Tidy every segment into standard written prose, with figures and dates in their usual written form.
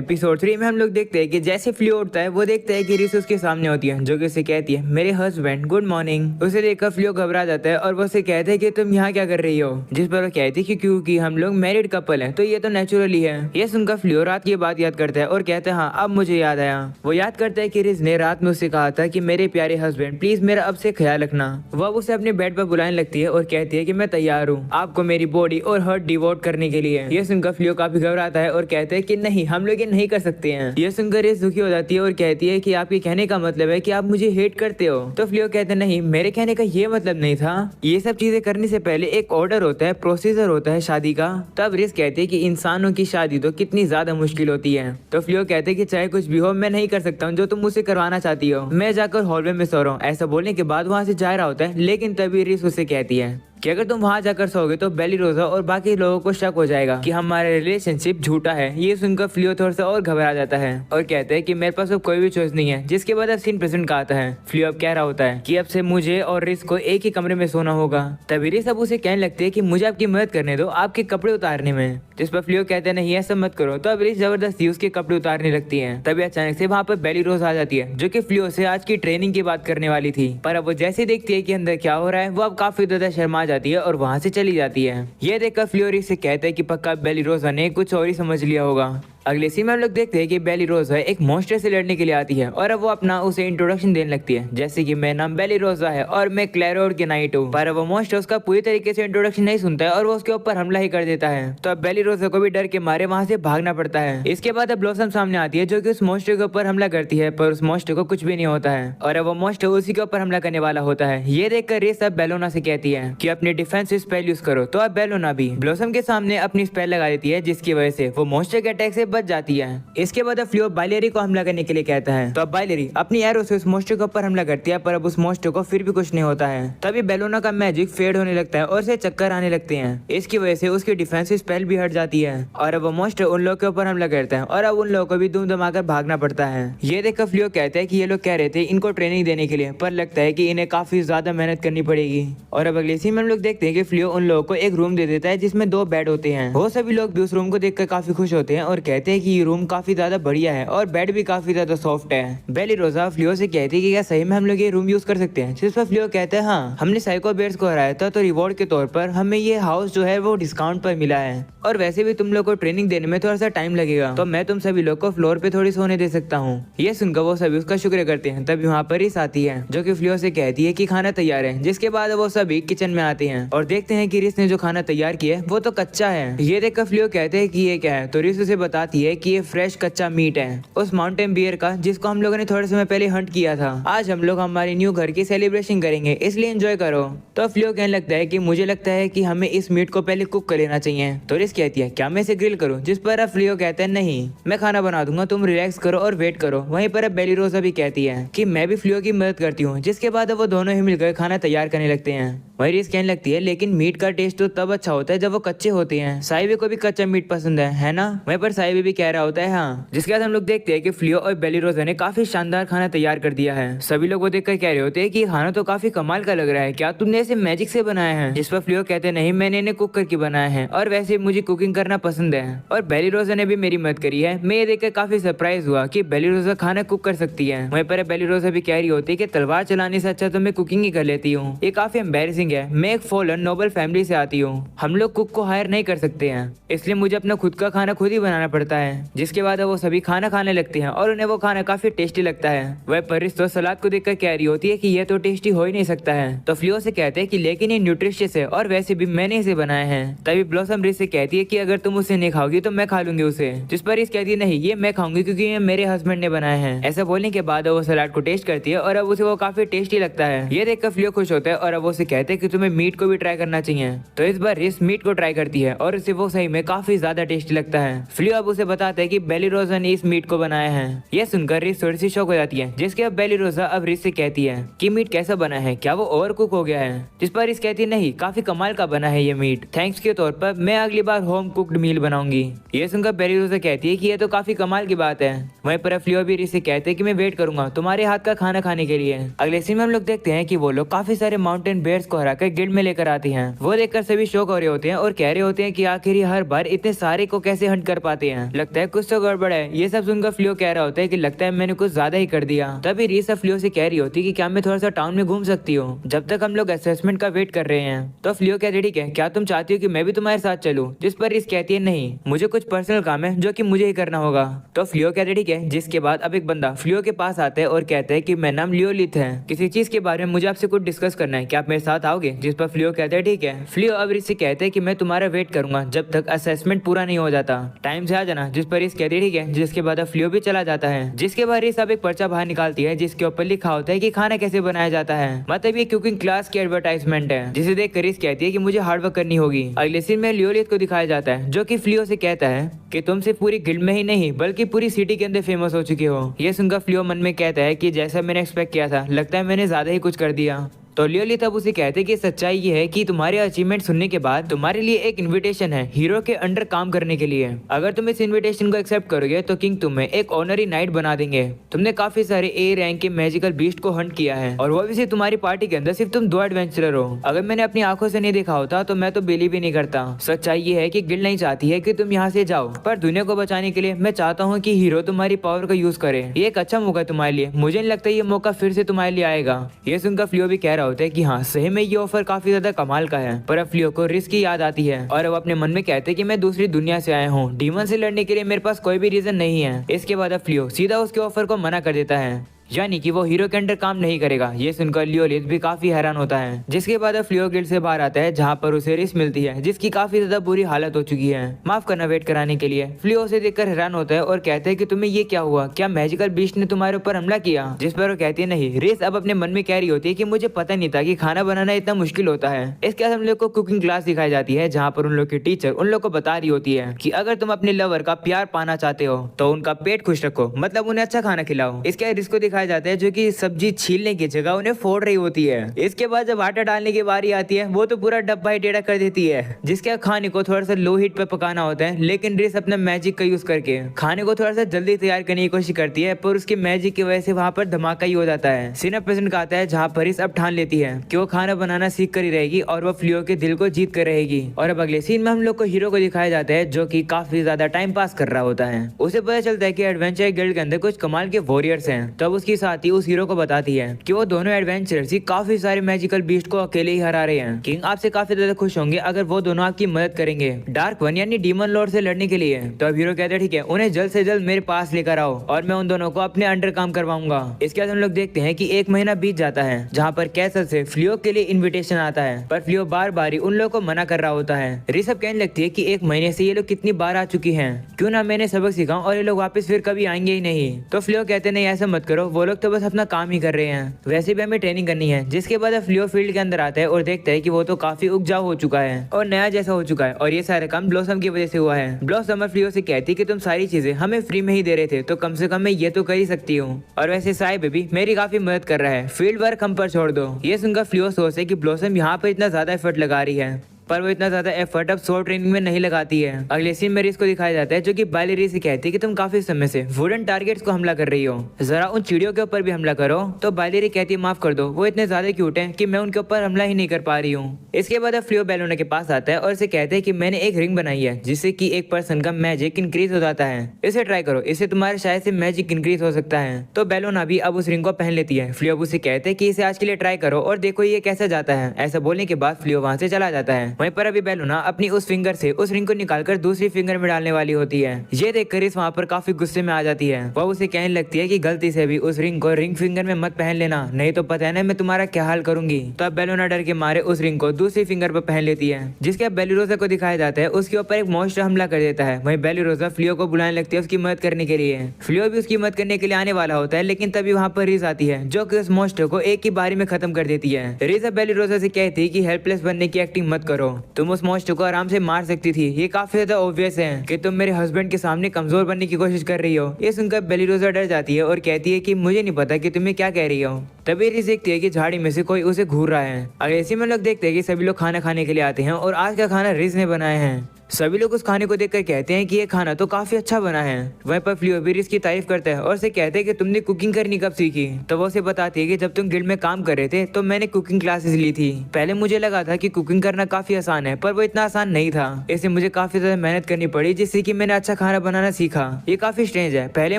Episode 3 में हम लोग देखते हैं कि जैसे फ्लियो उठता है वो देखता है कि रिस उसके सामने होती है जो कि उसे कहती है मेरे हस्बैंड गुड मॉर्निंग। उसे देखकर फ्लियो घबरा जाता है और वो उसे कहते हैं कि तुम यहाँ क्या कर रही हो, जिस पर वो कहती है कि क्योंकि हम लोग मैरिड कपल हैं तो ये तो नेचुरली है। ये सुनकर फ्लियो रात की बात याद करता है और कहता है हाँ अब मुझे याद आया। वो याद करता है कि रिस ने रात में उसे कहा था कि मेरे प्यारे हस्बैंड प्लीज मेरा अब से ख्याल रखना। वो अब उसे अपने बेड पर बुलाने लगती है और कहती है कि मैं तैयार हूँ आपको मेरी बॉडी और हर्ट डिवोट करने के लिए। ये सुनकर फ्लियो काफी घबराता है और कहते हैं कि नहीं हम लोग ये नहीं कर सकते हैं। ये सुनकर रिस दुखी हो जाती है और कहती है कि आपके कहने का मतलब है कि आप मुझे हेट करते हो। तो फ्लियो कहते हैं नहीं मेरे कहने का ये मतलब नहीं था। ये सब चीजें करने से पहले एक ऑर्डर होता है, प्रोसीजर होता है शादी का। तब रिस कहते हैं कि इंसानों की शादी तो कितनी ज्यादा मुश्किल होती है। तो फ्लियो कहते हैं कि चाहे कुछ भी हो मैं नहीं कर सकता हूँ जो तुम मुझसे करवाना चाहती हो, मैं जाकर हॉलवे में सो रहा हूँ। ऐसा बोलने के बाद वहाँ से जा रहा होता है लेकिन तभी रिस उसे कहती है कि अगर तुम वहां जाकर सोओगे तो बेली रोजा और बाकी लोगों को शक हो जाएगा कि हमारा रिलेशनशिप झूठा है। ये सुनकर फ्लियो थोड़ा सा और घबरा जाता है और कहते हैं कि मेरे पास अब कोई भी चॉइस नहीं है। जिसके बाद अब सीन प्रेजेंट का आता है। फ्लियो अब कह रहा होता है कि अब से मुझे और रिस को एक ही कमरे में सोना होगा। तभी रिस अब उसे कहने लगती है कि मुझे आपकी मदद करने दो आपके कपड़े उतारने में, जिस पर फ्लियो कहते हैं नहीं ऐसा मत करो। तो अब रिस जबरदस्ती उसके कपड़े उतारने लगती है। तभी अचानक से वहाँ पर बेली रोज आ जाती है जो कि फ्लियो से आज की ट्रेनिंग की बात करने वाली थी। पर अब वो जैसे देखती है कि अंदर क्या हो रहा है वो अब काफी ज्यादा शर्मा जाती है और वहाँ से चली जाती है। ये देखकर फ्लियो रिस से कहता है कि पक्का बेली रोजा ने कुछ और ही समझ लिया होगा। अगले सीन में हम लोग देखते हैं कि बेली रोजा एक मॉन्स्टर से लड़ने के लिए आती है और अब वो अपना उसे इंट्रोडक्शन देने लगती है जैसे कि मेरा नाम बेली रोजा है और मैं क्लैरोड के नाइट हूँ। पर वो मॉन्स्टर उसका पूरी तरीके से इंट्रोडक्शन नहीं सुनता है और वो उसके ऊपर हमला ही कर देता है। तो अब बेली रोजा को भी डर के मारे वहाँ से भागना पड़ता है। इसके बाद अब ब्लॉसम सामने आती है जो कि उस मॉन्स्टर के ऊपर हमला करती है पर उस मॉन्स्टर को कुछ भी नहीं होता है और अब वो मॉन्स्टर उसी के ऊपर हमला करने वाला होता है। ये देखकर रेस अब बेलोना से कहती है कि अपने डिफेंसिव स्पेल यूज करो। तो अब बेलोना भी ब्लॉसम के सामने अपनी स्पेल लगा देती है जिसकी वजह से वो मॉन्स्टर के अटैक से बच जाती है। इसके बाद फ्लियो बाइलेरी को हमला करने के लिए कहता है। तो अब बाइलेरी अपनी एरो से उस मॉन्स्टर के ऊपर हमला करती है पर अब उस मॉन्स्टर को फिर भी कुछ नहीं होता है। तभी बेलोना का मैजिक फेड होने लगता है और उसे चक्कर आने लगते हैं। इसकी वजह से उसकी डिफेंसिव स्पेल भी हट जाती है और अब वो मॉन्स्टर उन लोगों के ऊपर हमला करता है और अब उन लोगों को भी दुम दमाकर भागना पड़ता है। ये देखकर फ्लियो कहता है कि ये लोग कह रहे थे इनको ट्रेनिंग देने के लिए पर लगता है कि इन्हें काफी ज्यादा मेहनत करनी पड़ेगी। और अब अगले सीन में हम लोग देखते हैं कि फ्लियो उन लोगों को एक रूम दे देता है जिसमें 2 बेड होते हैं। वो सभी लोग भी उस रूम को देखकर काफी खुश होते हैं और कहते हैं कि ये रूम काफी ज्यादा बढ़िया है और बेड भी काफी ज्यादा सॉफ्ट है। बेली रोजा फ्लियो से कहती है कि क्या सही में हम लोग ये रूम यूज कर सकते हैं, जिस पर फ्लियो कहते हैं हाँ हमने साइको बेड्स को हराया था तो रिवॉर्ड के तौर पर हमें ये हाउस जो है वो डिस्काउंट पर मिला है और वैसे भी तुम लोग को ट्रेनिंग देने में थोड़ा सा टाइम लगेगा तो मैं तुम सभी लोग को फ्लोर पे थोड़ी सोने दे सकता हूँ। ये सुनकर वो सभी उसका शुक्र करते हैं। तभी वहाँ पर रिस आती है जो कि फ्लियो से कहती है कि खाना तैयार है। जिसके बाद वो सभी किचन में आते हैं और देखते हैं कि रिस ने जो खाना तैयार किया है वो तो कच्चा है। ये देखकर फ्लियो कहते हैं कि ये क्या है तो रिस उसे बताती है कि ये फ्रेश कच्चा मीट है उस माउंटेन बियर का जिसको हम लोगों ने थोड़े समय पहले हंट किया था। आज हम लोग हमारे न्यू घर की सेलिब्रेशन करेंगे इसलिए एंजॉय करो। तो फ्लियो कहने लगता है कि मुझे लगता है कि हमें इस मीट को पहले कुक कर लेना चाहिए। तो रिस कहती है क्या मैं इसे ग्रिल करूं, जिस पर अब फ्लियो कहता है नहीं मैं खाना बना दूंगा तुम रिलैक्स करो और वेट करो। वहीं पर अब बेली रोजा भी कहती है कि मैं भी फ्लियो की मदद करती हूँ। जिसके बाद वो दोनों ही मिलकर खाना तैयार करने लगते हैं। वही रिस कहने लगती है लेकिन मीट का टेस्ट तो तब अच्छा होता है जब वो कच्चे होते हैं। साहिबे को भी कच्चा मीट पसंद है ना। वहीं पर साहिबे भी कह रहा होता है हाँ। जिसके बाद हम लोग देखते हैं कि फ्लियो और बेली रोजा ने काफी शानदार खाना तैयार कर दिया है। सभी लोग वो देखकर कह रहे होते हैं कि खाना तो काफी कमाल का लग रहा है, क्या तुमने इसे मैजिक से बनाया है। जिस पर फ्लियो कहते हैं नहीं मैंने इन्हें कुक करके बनाया है और वैसे मुझे कुकिंग करना पसंद है और बेली रोजा ने भी मेरी मदद करी है। मैं ये देखकर काफी सरप्राइज हुआ कि बेली रोजा खाना कुक कर सकती है। वहीं पर बेली रोजा भी कह रही होती है कि तलवार चलाने से अच्छा तो मैं कुकिंग ही कर लेती हूँ। ये काफी एम्बेरसिंग है, मैं एक फॉलन नोबल फैमिली से आती हूँ, हम लोग कुक को हायर नहीं कर सकते हैं इसलिए मुझे अपना खुद का खाना खुद ही बनाना पड़ता है। जिसके बाद वो सभी खाना खाने लगते हैं और उन्हें वो खाना काफी टेस्टी लगता है। वह परिस तो सलाद को देखकर कह रही होती है कि ये तो टेस्टी हो ही नहीं सकता है। तो फ्लियो से कहते हैं कि लेकिन ये न्यूट्रिशियस है और वैसे भी मैंने इसे बनाया है। तभी ब्लॉसम रिस से कहती है कि अगर तुम उसे नहीं खाओगी तो मैं खा लूंगी उसे। जिस पर रिस कहती है नहीं ये मैं खाऊंगी क्योंकि ये मेरे हस्बैंड ने बनाया है। ऐसा बोलने के बाद वो सलाद को टेस्ट करती है और अब उसे वो काफी टेस्टी लगता है। ये देखकर फ्लियो खुश होता है और अब उसे कहते हैं कि तुम्हें मीट को भी ट्राई करना चाहिए। तो इस बार रिस मीट को ट्राई करती है और उसे वो सही में काफी ज्यादा टेस्टी लगता है। फ्लियो अब उसे बताता है कि बेली रोजा ने इस मीट को बनाया है। यह सुनकर रिस थोड़ी सी शॉक हो जाती है। जिसके अब बेली रोजा अब रिस से कहती है कि मीट कैसा बना है, क्या वो ओवर कुक हो गया है। जिस पर रिस कहती है नहीं काफी कमाल का बना है ये मीट, थैंक्स के तौर पर मैं अगली बार होम कुक्ड मील बनाऊंगी। ये सुनकर बेली रोजा कहती है कि ये तो काफी कमाल की बात है। वहीं पर फ्लियो भी रिस से कहते हैं कि मैं वेट करूंगा तुम्हारे हाथ का खाना खाने के लिए। अगले सीन में हम लोग देखते हैं कि वो लोग काफी सारे माउंटेन बेयर्स को हरा कराकर गिल्ड में लेकर आती हैं। वो देखकर सभी शौक हो रहे होते हैं और कह रहे होते हैं कि आखिर ये हर बार इतने सारे को कैसे हंट कर पाते हैं, लगता है कुछ तो गड़बड़ है। ये सब सुनकर फ्लियो कह रहा होता है कि लगता है मैंने कुछ ज्यादा ही कर दिया। तभी रीसा फ्लियो से कह रही होती कि क्या मैं थोड़ा सा टाउन में घूम सकती हूँ जब तक हम लोग असेसमेंट का वेट कर रहे हैं। तो फ्लियो कहती है ठीक है, क्या तुम चाहती हो कि मैं भी तुम्हारे साथ चलूं? जिस पर रीस कहती है नहीं, मुझे कुछ पर्सनल काम है जो कि मुझे ही करना होगा। तो फ्लियो कहते ठीक है। जिसके बाद अब एक बंदा फ्लियो के पास आता है और कहता है कि मेरा नाम लियोलिथ है, किसी चीज के बारे में मुझे आपसे कुछ डिस्कस करना है, क्या आप मेरे साथ आओगे? जिस पर फ्लियो कहता है ठीक है। फ्लियो अब रीस से कहते हैं कि मैं तुम्हारा वेट करूंगा जब तक असेसमेंट पूरा नहीं हो जाता, टाइम से आ जाना। जिस पर रीस कहती है ठीक है। जिसके बाद अब फ्लियो भी चला जाता है। जिसके बाद रीस अब एक पर्चा बाहर निकालती है जिसके ऊपर लिखा होता है कि खाना कैसे बनाया जाता है, मतलब ये कुकिंग क्लास की एडवर्टाइजमेंट है, जिसे देख कर रीस कहती है कि मुझे हार्ड वर्क करनी होगी। अगले सीन में लियोलिथ को दिखाया जाता है जो कि फ्लियो से कहता है कि तुम सिर्फ पूरी गिल्ड में ही नहीं बल्कि पूरी सिटी के अंदर फेमस हो चुकी हो। ये सुनकर फ्लियो मन में कहता है कि जैसा मैंने एक्सपेक्ट किया था, लगता है मैंने ज्यादा ही कुछ कर दिया। तो लियोलिथ अब उसे कहते कि सच्चाई ये है कि तुम्हारे अचीवमेंट सुनने के बाद तुम्हारे लिए एक इनविटेशन है हीरो के अंडर काम करने के लिए। अगर तुम इस इनविटेशन को एक्सेप्ट करोगे तो किंग तुम्हें एक ऑनरी नाइट बना देंगे। तुमने काफी सारे ए रैंक के मैजिकल बीस्ट को हंट किया है और वो भी सिर्फ तुम्हारी पार्टी के अंदर सिर्फ तुम 2 एडवेंचरर हो। अगर मैंने अपनी आंखों से नहीं देखा होता तो मैं तो बिलीव भी नहीं करता। सच्चाई ये है कि गिल्ड नहीं चाहती है कि तुम यहाँ से जाओ, पर दुनिया को बचाने के लिए मैं चाहता हूँ कि हीरो तुम्हारी पावर का यूज करे। ये एक अच्छा मौका है तुम्हारे लिए, मुझे नहीं लगता ये मौका फिर से तुम्हारे लिए आएगा। ये सुनकर फ्लियो भी कह रहा होता है कि हाँ सही में ये ऑफर काफी ज्यादा कमाल का है। पर अब फ्लियो को रिस्क की याद आती है और अब अपने मन में कहते हैं कि मैं दूसरी दुनिया से आया हूँ, डीमन से लड़ने के लिए मेरे पास कोई भी रीजन नहीं है। इसके बाद अब फ्लियो सीधा उसके ऑफर को मना कर देता है, यानी कि वो हीरो के अंडर काम नहीं करेगा। ये सुनकर लियोलिथ भी काफी हैरान होता है। जिसके बाद अब फ्लियो गिल्ड से बाहर आता है जहाँ पर उसे रिस मिलती है जिसकी काफी ज्यादा बुरी हालत हो चुकी है। माफ करना वेट कराने के लिए। फ्लियो उसे देखकर हैरान होता है और कहता है कि तुम्हें ये क्या हुआ, क्या मैजिकल बीस्ट ने तुम्हारे ऊपर हमला किया? जिस पर वो कहती है नहीं। रिस अब अपने मन में कह रही होती है कि मुझे पता नहीं था कि खाना बनाना इतना मुश्किल होता है। इसके बाद हम लोग को कुकिंग क्लास दिखाई जाती है जहाँ पर उन लोग की टीचर उन लोग को बता रही होती है कि अगर तुम अपने लवर का प्यार पाना चाहते हो तो उनका पेट खुश रखो, मतलब उन्हें अच्छा खाना खिलाओ। इसके बाद रिस को दिखाया जाता है जो की सब्जी छीलने की जगह उन्हें फोड़ रही होती है। इसके बाद जब आटा डालने की बारी आती है वो तो पूरा डब्बा ही टेढ़ा कर देती है। जिसके खाने को थोड़ा सा लो हीट पे पकाना होता है, लेकिन रिस अपना मैजिक का यूज करके खाने को थोड़ा सा जल्दी तैयार करने की कोशिश करती है, पर उसकी मैजिक की वजह से वहाँ पर धमाका ही हो जाता है। सीन प्रेजेंट का आता है जहाँ पर रिस अब ठान लेती है कि वो खाना बनाना सीख कर ही रहेगी और वो फ्लियो के दिल को जीत कर रहेगी। और अब अगले सीन में हम लोग को हीरो को दिखाया जाता है जो की काफी ज्यादा टाइम पास कर रहा होता है। उसे पता चलता है की एडवेंचर गिल्ड के अंदर कुछ कमाल के वॉरियर्स हैं। तब उसकी साथी उस हीरो को बताती है कि वो दोनों एडवेंचरर्स ही काफी सारे मैजिकल बीस्ट को अकेले ही हरा रहे हैं। किंग आपसे काफी ज्यादा खुश होंगे अगर वो दोनों आपकी मदद करेंगे डार्क वन यानी डीमन लॉर्ड से लड़ने के लिए। तो अब हीरो कहते हैं ठीक है, उन्हें जल्द से जल्द मेरे पास लेकर आओ और मैं उन दोनों को अपने अंडर काम करवाऊंगा। इसके बाद हम लोग देखते हैं कि 1 महीना बीत जाता है जहाँ पर कैसल से फ्लियो के लिए इन्विटेशन आता है, पर फ्लियो बार बार उन लोगों को मना कर रहा होता है। रिस अब कहने लगती है कि 1 महीने से ये लोग कितनी बार आ चुकी हैं, क्यों ना मैंने सबक सिखाऊं और ये लोग वापस फिर कभी आएंगे ही नहीं। तो फ्लियो कहते नहीं ऐसा मत करो, वो लोग तो बस अपना काम ही कर रहे हैं, वैसे भी हमें ट्रेनिंग करनी है। जिसके बाद फ्लियो फील्ड के अंदर आता है और देखता है कि वो तो काफी उपजाऊ हो चुका है और नया जैसा हो चुका है और ये सारा काम ब्लॉसम की वजह से हुआ है। ब्लॉसम फ्लियो से कहती कि तुम सारी चीजें हमें फ्री में ही दे रहे थे तो कम से कम मैं ये तो कर ही सकती हूँ, और वैसे साई बेबी मेरी काफी मदद कर रहा है, फील्ड वर्क हम पर छोड़ दो। ये सुनकर फ्लियो सोचते कि ब्लॉसम यहाँ पर इतना ज्यादा एफर्ट लगा रही है, पर वो इतना ज्यादा एफर्ट अब शॉर्ट ट्रेनिंग में नहीं लगाती है। अगले सीन में रिस को दिखाया जाता है जो कि बायलेरी से कहती है कि तुम काफी समय से वुडन टारगेट्स को हमला कर रही हो, जरा उन चिड़ियों के ऊपर भी हमला करो। तो बायलेरी कहती है माफ कर दो, वो इतने ज्यादा क्यूट हैं कि मैं उनके ऊपर हमला ही नहीं कर पा रही हूँ। इसके बाद फ्लियो बेलोना के पास आता है और इसे कहते हैं कि मैंने एक रिंग बनाई है जिससे कि एक पर्सन का मैजिक इंक्रीज हो जाता है, इसे ट्राई करो, इससे तुम्हारे शायद से मैजिक इंक्रीज हो सकता है। तो बेलोना भी अब उस रिंग को पहन लेती है। फ्लियो उसे कहते हैं कि इसे आज के लिए ट्राई करो और देखो ये कैसा जाता है। ऐसा बोलने के बाद फ्लियो वहाँ से चला जाता है। वहीं पर अभी बेलोना अपनी उस फिंगर से उस रिंग को निकालकर दूसरी फिंगर में डालने वाली होती है। ये देखकर इस वहाँ पर काफी गुस्से में आ जाती है। वह उसे कहने लगती है कि गलती से भी उस रिंग को रिंग फिंगर में मत पहन लेना, नहीं तो पता है ना मैं तुम्हारा क्या हाल करूंगी। तो अब बेलोना डर के मारे उस रिंग को दूसरी फिंगर पर पहन लेती है। जिसके अब बेलीरोजा को दिखाया जाता है उसके ऊपर एक मॉन्स्टर हमला कर देता है। वहीं बेलीरोजा फ्लियो को बुलाने लगती है उसकी मदद करने के लिए। फ्लियो भी उसकी मदद करने के लिए आने वाला होता है, लेकिन तभी वहाँ पर रिज आती है जो कि उस मॉन्स्टर को एक ही बारी में खत्म कर देती है। रिज अब बेलीरोजा से कहती है कि हेल्पलेस बनने की एक्टिंग मत करो, तुम उस मॉन्स्टर को आराम से मार सकती थी, ये काफी ज्यादा ऑब्वियस है कि तुम मेरे हस्बैंड के सामने कमजोर बनने की कोशिश कर रही हो। ये सुनकर बेलीरोजा डर जाती है और कहती है कि मुझे नहीं पता कि तुम्हें क्या कह रही हो। तभी रिज देखती है कि झाड़ी में से कोई उसे घूर रहा है। अगर इसी में लोग देखते हैं कि सभी लोग खाना खाने के लिए आते हैं और आज का खाना रिज ने बनाया है। सभी लोग उस खाने को देखकर कहते हैं कि ये खाना तो काफी अच्छा बना है। वहीं पर फ्लियो भी रिस की तारीफ करता है और उसे कहते हैं कि तुमने कुकिंग करनी कब सीखी। तो वो उसे बताती है कि जब तुम गिल्ड में काम कर रहे थे तो मैंने कुकिंग क्लासेस ली थी। पहले मुझे लगा था कि कुकिंग करना काफी आसान है, पर वो इतना आसान नहीं था। इससे मुझे काफी ज्यादा मेहनत करनी पड़ी, जिससे कि मैंने अच्छा खाना बनाना सीखा। ये काफी स्ट्रेंज है, पहले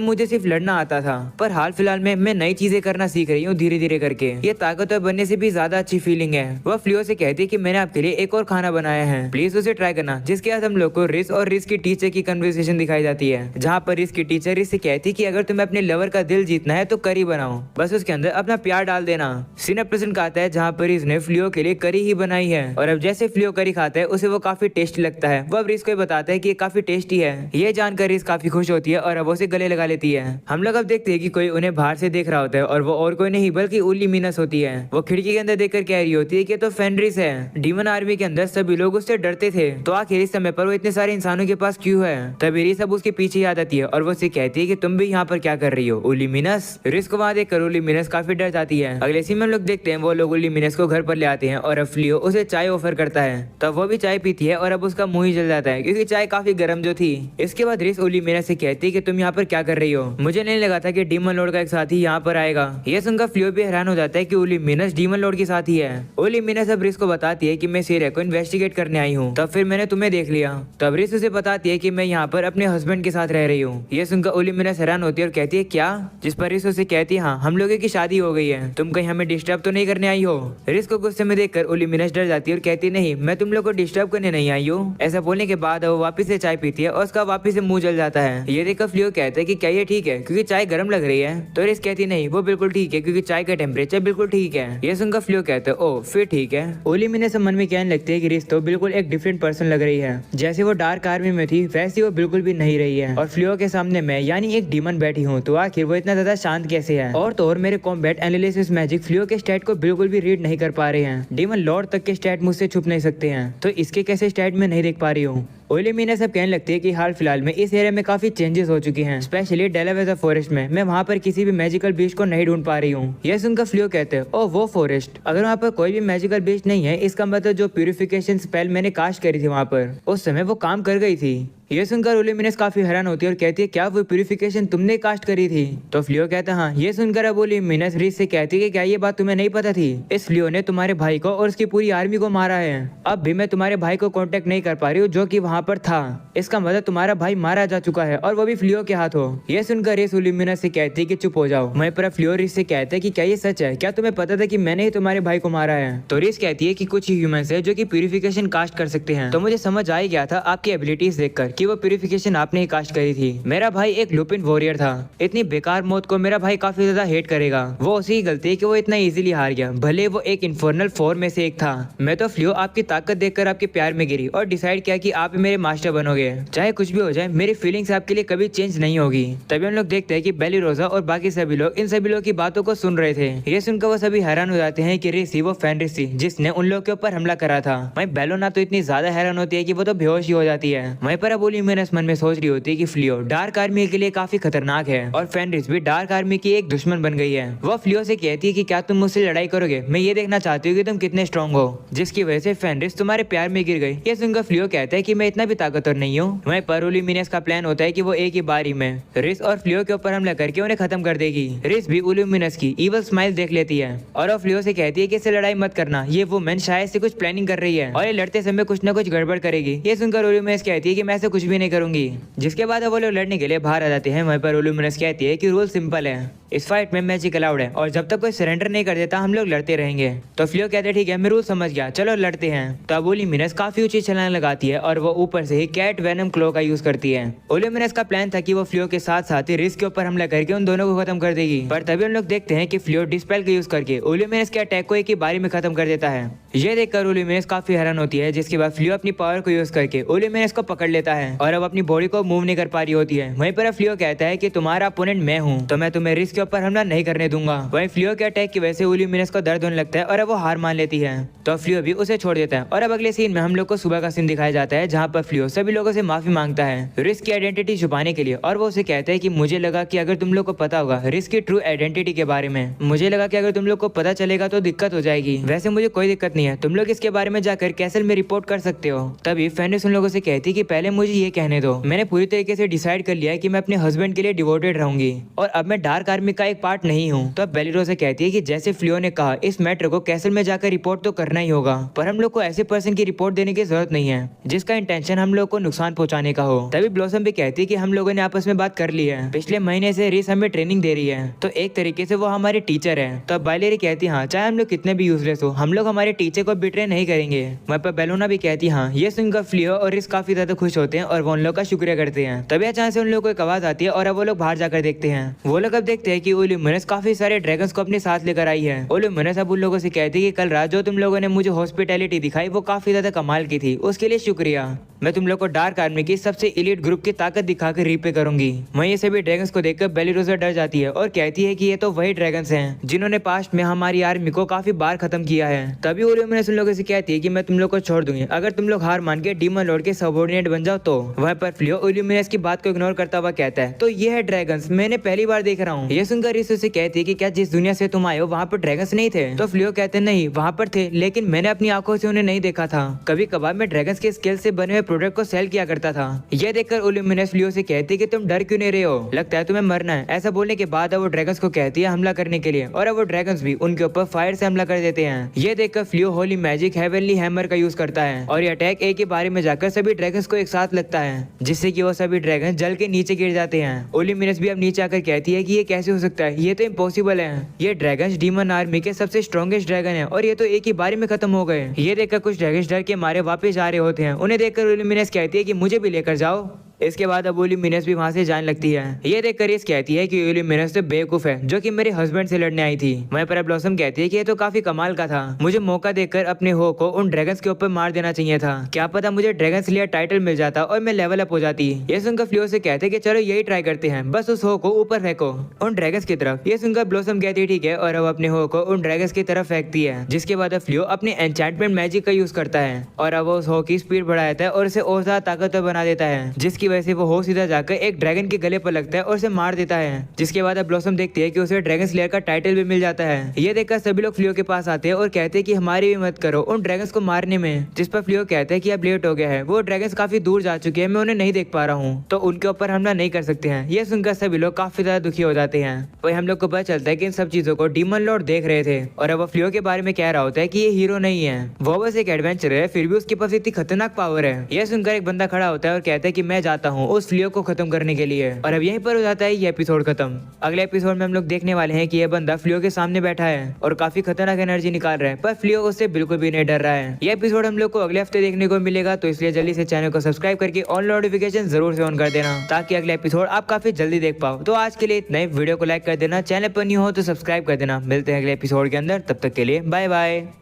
मुझे सिर्फ लड़ना आता था, पर हाल फिलहाल में मैं नई चीजें करना सीख रही हूँ धीरे धीरे करके। ये ताकतवर बनने से भी ज्यादा अच्छी फीलिंग है। वह फ्लियो से कहती है कि मैंने आपके लिए एक और खाना बनाया है, प्लीज उसे ट्राई करना। जिसके बाद हम लोग को रिस और रिस की टीचर की कन्वर्सेशन दिखाई जाती है, जहाँ पर रिस की टीचर रिस से कहती है कि अगर तुम्हें अपने लवर का दिल जीतना है तो करी बनाओ, बस उसके अंदर अपना प्यार डाल देना। सीन एपिसोड का आता है जहाँ पर रिस ने फ्लियो के लिए करी ही बनाई है, और अब जैसे फ्लियो करी खाता है उसे वो काफी टेस्टी लगता है। वो अब रिस को बताता है कि ये काफी टेस्टी है। ये जानकर रिस काफी खुश होती है और अब उसे गले लगा लेती है। हम लोग अब देखते हैं कि कोई उन्हें बाहर से देख रहा होता है, और वो और कोई नहीं बल्कि उली मीनस होती है। वो खिड़की के अंदर देखकर कह रही होती है कि तो फेनरिस है। डीमन आर्मी के अंदर सभी लोग उससे डरते थे, तो आखिर इस समय पर वो इतने सारे इंसानों के पास क्यों है। तभी रिस अब उसके पीछे आ जाती है और वो उसे कहती है कि तुम भी यहाँ पर क्या कर रही हो उली मीनस। रिस को वहाँ देखकर उली मीनस काफी डर जाती है। अगले सीन में हम लोग देखते हैं वो लोग उली मीनस को घर पर ले आते हैं और अब फ्लियो उसे चाय ऑफर करता है। तब वो भी चाय पीती है और अब उसका मुंह ही जल जाता है क्योंकि चाय काफी गर्म जो थी। इसके बाद रिस उली मीनस से कहती है कि तुम यहाँ पर क्या कर रही हो, मुझे नहीं लगा था कि डीमन लॉर्ड का एक साथी यहाँ पर आएगा। यह सुनकर फ्लियो भी हैरान हो जाता है कि उली मीनस डीमन लॉर्ड के साथ ही है। उली मीनस अब रिस को बताती है कि मैं सीरिया को इन्वेस्टिगेट करने आई हूँ, तब फिर मैंने तुम्हें देख लिया। तब रिस उसे बताती है कि मैं यहाँ पर अपने हस्बैंड के साथ रह रही हूँ। यह सुनकर उली मीनस हैरान होती है और कहती है क्या, जिस पर रिस उसे कहती है हाँ हम लोगों की शादी हो गई है, तुम कहीं हमें डिस्टर्ब तो नहीं करने आई हो। रिस को गुस्से में देखकर उली मीनस डर जाती है और कहती नहीं मैं तुम लोग को डिस्टर्ब करने नहीं आई हूँ। ऐसा बोलने के बाद वो वापिस से चाय पीती है और उसका वापिस से मुंह जल जाता है। ये देखकर फ्लियो कहता है कि क्या ये ठीक है क्योंकि चाय गर्म लग रही है। तो रिस कहती नहीं वो बिल्कुल ठीक है क्योंकि चाय का टेम्परेचर बिल्कुल ठीक है। ये सुनकर फ्लियो कहता है ओ फिर ठीक है। ओली मीनस मन में कहने लगती है कि रिस तो बिल्कुल एक डिफरेंट पर्सन लग रही है, जैसे वो डार्क आर्मी में थी वैसी वो बिल्कुल भी नहीं रही है। और फ्लियो के सामने मैं यानी एक डीमन बैठी हूँ, तो आखिर वो इतना ज्यादा शांत कैसे है। और तो और मेरे कॉम्बैट एनालिसिस मैजिक फ्लियो के स्टैट को बिल्कुल भी रीड नहीं कर पा रहे हैं। डीमन लॉर्ड तक के स्टैट मुझसे छुप नहीं सकते हैं, तो इसके कैसे स्टैट में नहीं देख पा रही हूँ। ओली मीनस अब कहने लगती है कि हाल फिलहाल में इस एरिया में काफी चेंजेस हो चुकी हैं, स्पेशली डेलावेयर फॉरेस्ट में। मैं वहाँ पर किसी भी मैजिकल बीस्ट को नहीं ढूंढ पा रही हूँ। यह सुनकर फ्लियो कहते हैं ओ वो फॉरेस्ट, अगर वहाँ पर कोई भी मैजिकल बीस्ट नहीं है इसका मतलब जो प्यूरिफिकेशन स्पेल मैंने कास्ट करी थी वहाँ पर उस समय वो काम कर गई थी। ये सुनकर ओली मीनस काफी हैरान होती है और कहती है क्या वो प्यूरिफिकेशन तुमने कास्ट करी थी। तो फ्लियो कहता है हाँ। ये सुनकर अब ओली मीनस रिस से कहती है क्या ये बात तुम्हें नहीं पता थी, इस फ्लियो ने तुम्हारे भाई को और उसकी पूरी आर्मी को मारा है। अब भी मैं तुम्हारे भाई को कांटेक्ट नहीं कर पा रही हूँ जो कि वहाँ पर था, इसका मतलब तुम्हारा भाई मारा जा चुका है और वो भी फ्लियो के हाथों। ये सुनकर रिस ओली मीनस से कहती है कि चुप हो जाओ। वहीं पर फ्लियो रिस से कहता है कि क्या ये सच है, क्या तुम्हें पता था कि मैंने ही तुम्हारे भाई को मारा है। तो रिस कहती है कि कुछ ही ह्यूमंस है जो कि प्यूरिफिकेशन कास्ट कर सकते हैं, तो मुझे समझ आ ही गया था आपकी एबिलिटीज देखकर कि वो प्यूरिफिकेशन आपने ही कास्ट करी थी। मेरा भाई एक लुपिन वॉरियर था, इतनी बेकार मौत को मेरा भाई काफी ज्यादा हेट करेगा। वो उसी की गलती है कि वो इतना इजीली हार गया, भले वो एक इन्फर्नल फोर में से एक था। मैं तो फ्लियो आपकी ताकत देखकर आपके प्यार में गिरी और डिसाइड किया कि आप मेरे मास्टर बनोगे। चाहे कुछ भी हो जाए मेरी फीलिंग्स आपके लिए कभी चेंज नहीं होगी। तभी हम लोग देखते हैं कि बेली रोजा और बाकी सभी लोग इन सभी लोग की बातों को सुन रहे थे। ये सुनकर वो सभी हैरान हो जाते हैं कि रिस ही वो फेनरिस थी जिसने उन लोगों के ऊपर हमला करा था। वहीं बेलोना तो इतनी ज्यादा हैरान होती है कि वो तो बेहोश ही हो जाती है। वहीं पर अब ओली मीनस मन में सोच रही होती है कि फ्लियो डार्क आर्मी के लिए काफी खतरनाक है और फेनरिस भी डार्क आर्मी की एक दुश्मन बन गई है। वो फ्लियो से कहती है कि क्या तुम मुझसे लड़ाई करोगे, मैं ये देखना चाहती हूँ कि तुम कितने स्ट्रॉन्ग हो, जिसकी वजह से फेनरिस तुम्हारे प्यार में गिर गई। ये सुनकर फ्लियो कहता है कि मैं इतना भी ताकतवर नहीं हूँ। वहीं पर ओली मीनस का प्लान होता है कि वो एक ही बारी में रिस और फ्लियो के ऊपर हमला करके उन्हें खत्म कर देगी। रिस भी ओली मीनस की इवल स्माइल देख लेती है और फ्लियो से कहती है कि इससे लड़ाई मत करना, ये वुमेन शायद से कुछ प्लानिंग कर रही है और ये लड़ते समय कुछ न कुछ गड़बड़ करेगी। ये सुनकर ओली मीनस कहती है कि मैं ऐसे कुछ भी नहीं करूंगी। जिसके बाद वो लोग लड़ने के लिए बाहर आ जाते हैं। वहीं पर ओली मीनस कहती है कि रूल सिंपल है, इस फाइट में मैजिक अलाउड है और जब तक कोई सरेंडर नहीं कर देता हम लोग लड़ते रहेंगे। तो फ्लियो कहते हैं ठीक है मैं रूल समझ गया, चलो लड़ते हैं। तो अब ओली मीनस काफी ऊंची छलांग लगाती है और वो ऊपर से ही कैट वेनम क्लो का यूज करती है। ओली मीनस का प्लान था कि वो फ्लियो के साथ साथ ही रिस के ऊपर हमला करके उन दोनों को खत्म कर देगी, पर तभी हम लोग देखते हैं कि फ्लियो डिस्पेल का यूज करके ओली मीनस के अटैक को एक ही बारी में खत्म कर देता है। ये देखकर ओली मीनस काफी हैरान होती है, जिसके बाद फ्लियो अपनी पावर को यूज करके ओली मीनस को पकड़ लेता है और अब अपनी बॉडी को मूव नहीं कर पा रही होती है। वहीं पर फ्लियो कहता है कि तुम्हारा अपोनेंट मैं हूँ, तो मैं तुम्हें रिस के इसके ऊपर हमला नहीं करने दूंगा। वहीं फ्लियो के अटैक की वजह से इल्यूमिनस को दर्द होने लगता है और अब वो हार मान लेती है, तो फ्लियो भी उसे छोड़ देता है। और अब अगले सीन में हम लोग को सुबह का सीन दिखाया जाता है, जहाँ पर फ्लियो सभी लोगों से माफी मांगता है रिस्क की आइडेंटिटी छुपाने के लिए। और वो उसे कहता है कि मुझे लगा कि अगर तुम लोग को पता होगा रिस्क की ट्रू आइडेंटिटी के बारे में, मुझे लगा कि अगर तुम लोग को पता चलेगा तो दिक्कत हो जाएगी। वैसे मुझे कोई दिक्कत नहीं है, तुम लोग इसके बारे में जाकर कैसल में रिपोर्ट कर सकते हो। तभी फेनिक्स उन लोगों से कहती कि पहले मुझे ये कहने दो, मैंने पूरी तरीके से डिसाइड कर लिया है कि मैं अपने हस्बैंड के लिए डिवोटेड रहूंगी और अब मैं डार्क आर्मी का एक पार्ट नहीं हूँ। तो अब बेलिरो से कहती है कि जैसे फ्लियो ने कहा इस मैटर को कैसल में जाकर रिपोर्ट तो करना ही होगा, पर हम लोग को ऐसे पर्सन की रिपोर्ट देने की जरूरत नहीं है जिसका इंटेंशन हम लोग को नुकसान पहुंचाने का हो। तभी ब्लॉसम भी कहती है कि हम लोगों ने आपस में बात कर ली है, पिछले महीने से रिस हमें ट्रेनिंग दे रही है, तो एक तरीके से वो हमारे टीचर है। तो अब बाइलेरी कहती हाँ, चाहे हम लोग कितने भी यूजलेस हो हम लोग हमारे टीचर को बिट्रे नहीं करेंगे। वहाँ पर बेलोना भी कहती हाँ। ये सुनकर फ्लियो और रिस काफी ज्यादा खुश होते हैं और वो उन लोग का शुक्रिया करते हैं। तभी अचानक से उन लोगों को एक आवाज आती है और अब वो लोग बाहर जाकर देखते हैं। वो लोग अब देखते हैं कि इल्यूमिनस काफी सारे ड्रैगन्स को अपने साथ लेकर आई है। इल्यूमिनस अब उन लोगों से कहती है कि कल रात जो तुम लोगों ने मुझे हॉस्पिटैलिटी दिखाई वो काफी ज्यादा कमाल की थी, उसके लिए शुक्रिया। मैं तुम लोग को डार्क आर्मी की सबसे इलीट ग्रुप की ताकत दिखाकर रीपे करूंगी। वहीं ये सभी ड्रैगन्स को देखकर बेलिरोसा डर जाती है और कहती है कि ये तो वही ड्रैगन्स हैं जिन्होंने पास्ट में हमारी आर्मी को काफी बार खत्म किया है। तभी इल्यूमिनस उन लोगों से कहती है कि मैं तुम लोग को छोड़ दूंगी अगर तुम लोग हार मान के डीमन लॉर्ड के सबऑर्डिनेट बन जाओ तो। वहीं पर फ्लियो इल्यूमिनस की बात को इग्नोर करता हुआ कहता है तो ये है ड्रैगन्स, मैंने पहली बार देख रहा हूँ। ये सुनकर रिस उसे कहती है कि क्या जिस दुनिया से तुम आए हो वहाँ पर ड्रैगन्स नहीं थे? तो फ्लियो कहते हैं नहीं, वहाँ पर थे लेकिन मैंने अपनी आंखों से उन्हें नहीं देखा था। कभी कभार मैं ड्रैगन्स के स्केल से बने हुए प्रोडक्ट को सेल किया करता था। यह देखकर इल्यूमिनस फ्लियो से कहती है कि तुम डर क्यों नहीं रहे हो, लगता है तुम्हें मरना है। ऐसा बोलने के बाद वो ड्रैगन्स को कहती है हमला करने के लिए और अब वो ड्रैगन्स भी उनके ऊपर फायर से हमला कर देते हैं। ये देखकर फ्लियो होली मैजिक हेवनली हैमर का यूज करता है और ये अटैक एक ही बारे में जाकर सभी ड्रैगन्स को एक साथ लगता है, जिससे कि वो सभी ड्रैगन जल के नीचे गिर जाते हैं। इल्यूमिनस भी अब नीचे आकर कहती है कि ये कैसे हो सकता है, ये तो इम्पॉसिबल है। ये ड्रैगन्स डीमन आर्मी के सबसे स्ट्रॉन्गेस्ट ड्रैगन है और ये तो एक ही बारे में खत्म हो गए। ये देखकर कुछ ड्रैगन्स डर के मारे वापस जा रहे होते हैं। उन्हें देखकर इल्यूमिनस कहती है कि मुझे भी लेकर जाओ। इसके बाद अब इल्यूमिनस भी वहाँ से जाने लगती है। ये देखकर रिस कहती है कि इल्यूमिनस तो बेवकूफ है जो कि मेरे हस्बैंड से लड़ने आई थी। वहीं पर ब्लॉसम कहती है कि ये तो काफी कमाल का था, मुझे मौका देकर अपने हो को उन ड्रैगन्स के ऊपर मार देना चाहिए था, क्या पता मुझे ड्रैगन स्लेयर टाइटल मिल जाता और मैं लेवल अप हो जाती। ये सुनकर फ्लियो से कहते हैं कि चलो यही ट्राई करते हैं, बस उस हो को ऊपर फेंको उन ड्रैगन्स की तरफ। ये सुनकर ब्लॉसम कहती है ठीक है और अब अपने हो को उन ड्रैगन्स की तरफ फेंकती है, जिसके बाद फ्लियो अपने एन्चेंटमेंट मैजिक का यूज करता है और अब वो उस हो की स्पीड बढ़ा देता है और उसे और ज्यादा ताकतवर बना देता है, जिसकी वजह से वो हो सीधा जाकर एक ड्रैगन के गले पर लगता है और उसे मार देता है। जिसके बाद अब ब्लॉसम देखती है कि उसे ड्रैगन स्लेयर का टाइटल भी मिल जाता है। ये देखकर सभी लोग फ्लियो के पास आते हैं और कहते हैं कि हमारी भी मदद करो उन ड्रैगन्स को मारने में, जिस पर फ्लियो कहते हैं कि अब लेट हो गया है, वो ड्रैगन्स काफी दूर जा चुके हैं, मैं उन्हें नहीं देख पा रहा हूँ, तो उनके ऊपर हमला नहीं कर सकते हैं। ये सुनकर सभी लोग काफी ज्यादा दुखी हो जाते हैं। वही हम लोग को पता चलता है कि इन सब चीजों को डीमन लॉर्ड देख रहे थे और अब वो फ्लियो के बारे में कह रहा होता है कि ये हीरो नहीं है, वो बस एक एडवेंचर है, फिर भी उसके पास इतनी खतरनाक पावर है। यह सुनकर एक बंदा खड़ा होता है और कहता है कि मैं जाता हूँ उस फ्लियो को खत्म करने के लिए। और अब यहीं पर हो जाता है ये एपिसोड खत्म। अगले एपिसोड में हम लोग देखने वाले हैं कि यह बंदा फ्लियो के सामने बैठा है और काफी खतरनाक एनर्जी निकाल रहा है, पर फ्लियो उससे बिल्कुल भी नहीं डर रहा है। ये एपिसोड हम लोग को अगले हफ्ते देखने को मिलेगा, तो इसलिए जल्दी से चैनल को सब्सक्राइब करके ऑल नोटिफिकेशन जरूर से ऑन कर देना ताकि अगले एपिसोड आप काफी जल्दी देख पाओ। तो आज के लिए इतना ही, वीडियो को लाइक कर देना, चैनल पर न्यू हो तो सब्सक्राइब कर देना। मिलते हैं अगले एपिसोड के अंदर, तब तक के लिए बाय बाय।